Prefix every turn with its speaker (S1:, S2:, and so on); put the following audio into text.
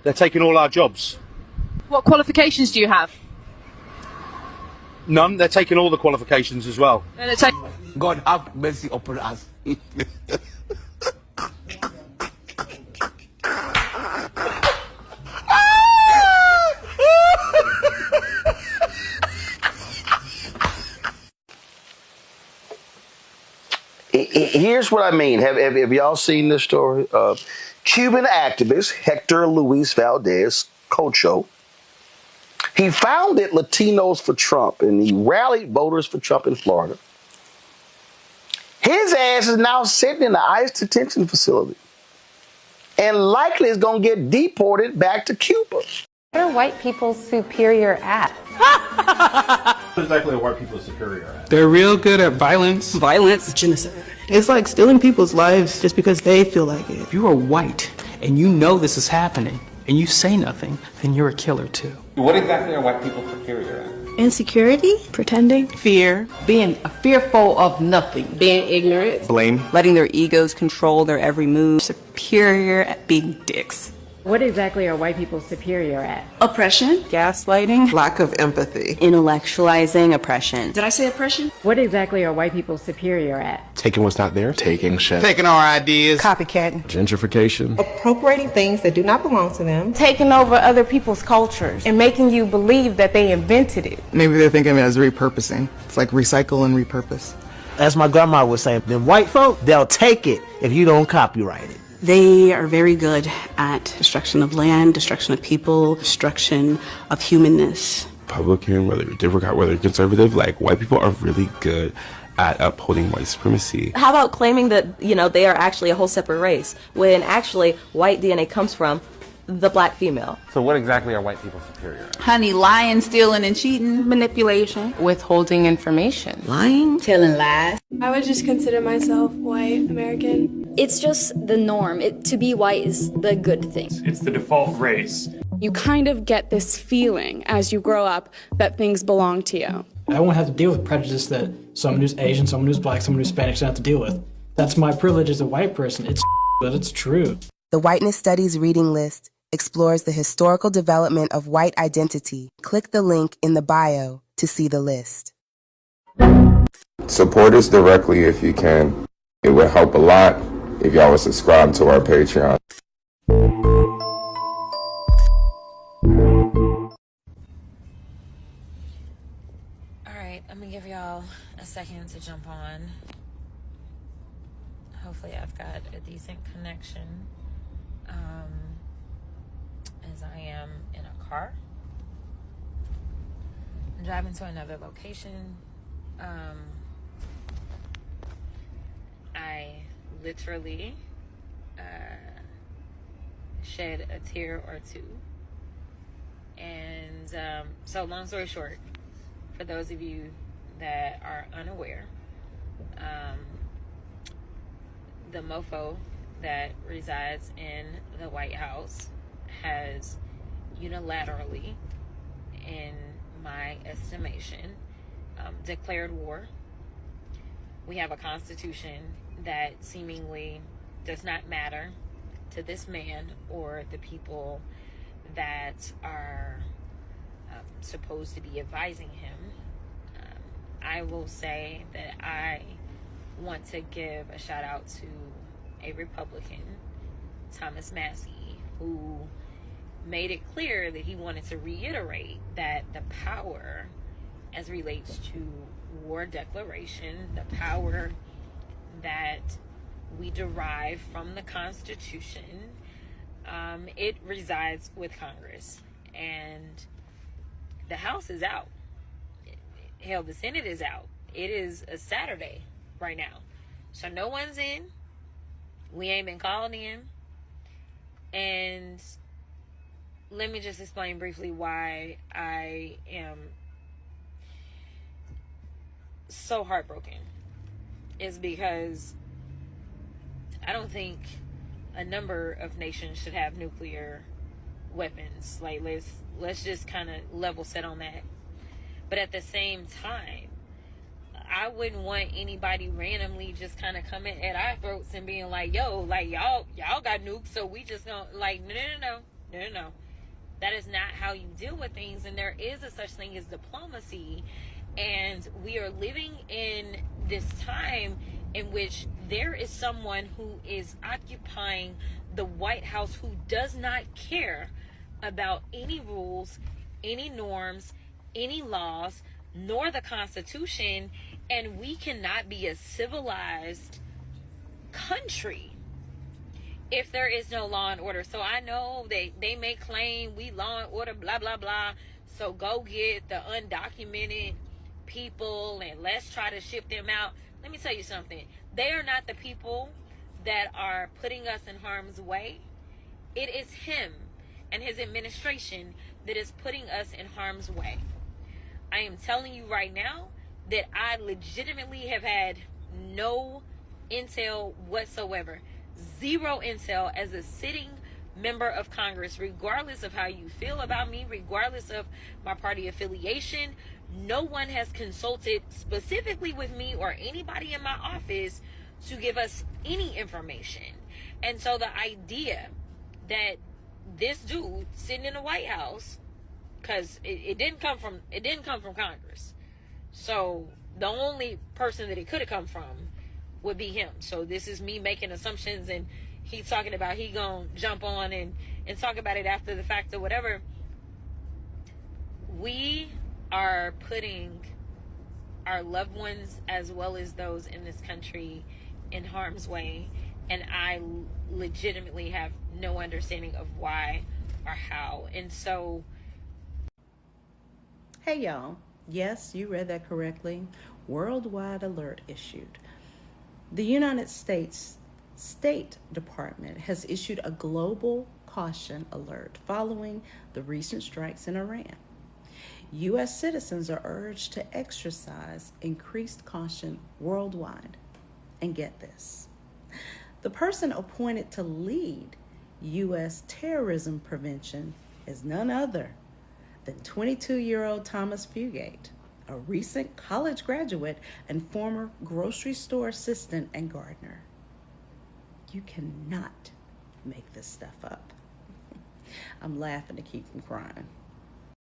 S1: They're taking all our jobs.
S2: What qualifications do you have?
S1: None. They're taking all the qualifications as well.
S2: And it's like,
S3: God have mercy upon us.
S4: Here's what I mean. Have y'all seen this story? Cuban activist Hector Luis Valdez Cocho. He founded Latinos for Trump, and he rallied voters for Trump in Florida. His ass is now sitting in the ICE detention facility and likely is going to get deported back to Cuba.
S5: What are white people superior at?
S6: What exactly are white people superior at?
S7: They're real good at violence.
S8: Violence. Genocide. It's like stealing people's lives just because they feel like it.
S7: If you are white and you know this is happening and you say nothing, then you're a killer too.
S6: What exactly are white people superior at?
S8: Insecurity, pretending, fear,
S5: Being fearful of nothing.
S8: being ignorant,
S7: Blame.
S9: letting their egos control their every move, superior at being dicks.
S5: What exactly are white people superior at?
S8: oppression,
S9: Gaslighting,
S8: lack of empathy.
S9: intellectualizing oppression.
S8: Did I say oppression?
S5: What exactly are white people superior at?
S3: Taking what's not there. Taking shit.
S7: Taking our ideas.
S9: Copycatting.
S3: Gentrification.
S10: Appropriating things that do not belong to them.
S5: Taking over other people's cultures and making you believe that they invented it.
S8: Maybe they're thinking of it as repurposing. It's like recycle and repurpose.
S10: As my grandma would say, them white folk, they'll take it if you don't copyright it.
S9: They are very good at destruction of land, destruction of people, destruction of humanness.
S3: Republican, whether you're Democrat, whether you're conservative, like white people are really good at upholding white supremacy.
S9: How about claiming that, they are actually a whole separate race, when actually white DNA comes from the black female?
S6: So what exactly are white people superior at?
S8: Honey, lying, stealing, and cheating.
S5: Manipulation. Withholding information.
S9: Lying?
S8: Telling lies.
S11: I would just consider myself white American.
S12: It's just the norm. To be white is the good thing.
S6: It's the default race.
S11: You kind of get this feeling as you grow up that things belong to you.
S7: I won't have to deal with prejudice that someone who's Asian, someone who's black, someone who's Spanish should have to deal with. That's my privilege as a white person. It's but it's true.
S13: The Whiteness Studies reading list explores the historical development of white identity. Click the link in the bio to see the list.
S3: Support us directly if you can. It would help a lot if y'all would subscribe to our Patreon.
S2: alright, I'm gonna give y'all a second to jump on. Hopefully I've got a decent connection. As I am in a car. I'm driving to another location. I literally shed a tear or two. And so long story short, for those of you that are unaware, the mofo that resides in the White House has unilaterally, in my estimation, declared war. We have a constitution that seemingly does not matter to this man or the people that are supposed to be advising him. I will say that I want to give a shout out to a Republican, Thomas Massey, who made it clear that he wanted to reiterate that the power as relates to war declaration, the power that we derive from the Constitution, it resides with Congress. And the House is out. Hell, the Senate is out. It is a Saturday right now. So no one's in. We ain't been called in. And let me just explain briefly why I am so heartbroken. Is because I don't think a number of nations should have nuclear weapons. Like, let's just kind of level set on that. But at the same time, I wouldn't want anybody randomly just kind of coming at our throats and being like, yo, like y'all got nukes, so we just gonna, like, no. No. That is not how you deal with things. And there is a such thing as diplomacy. And we are living in this time in which there is someone who is occupying the White House who does not care about any rules, any norms, any laws, nor the Constitution. And we cannot be a civilized country if there is no law and order. So I know they may claim we law and order, blah, blah, blah. So go get the undocumented people and let's try to ship them out. Let me tell you something. They are not the people that are putting us in harm's way. It is him and his administration that is putting us in harm's way. I am telling you right now that I legitimately have had no intel whatsoever. Zero intel as a sitting member of Congress, regardless of how you feel about me, regardless of my party affiliation. No one has consulted specifically with me or anybody in my office to give us any information. And so the idea that this dude sitting in the White House, because it didn't come from Congress, so the only person that it could have come from would be him. So this is me making assumptions, and he's talking about he gonna jump on and talk about it after the fact or whatever. We are putting our loved ones as well as those in this country in harm's way, and I legitimately have no understanding of why or how. And so,
S14: hey y'all, yes, you read that correctly. Worldwide alert issued. The United States State Department has issued a global caution alert following the recent strikes in Iran. U.S. citizens are urged to exercise increased caution worldwide. And get this, the person appointed to lead U.S. terrorism prevention is none other than 22-year-old Thomas Fugate, a recent college graduate and former grocery store assistant and gardener. You cannot make this stuff up. I'm laughing to keep from crying.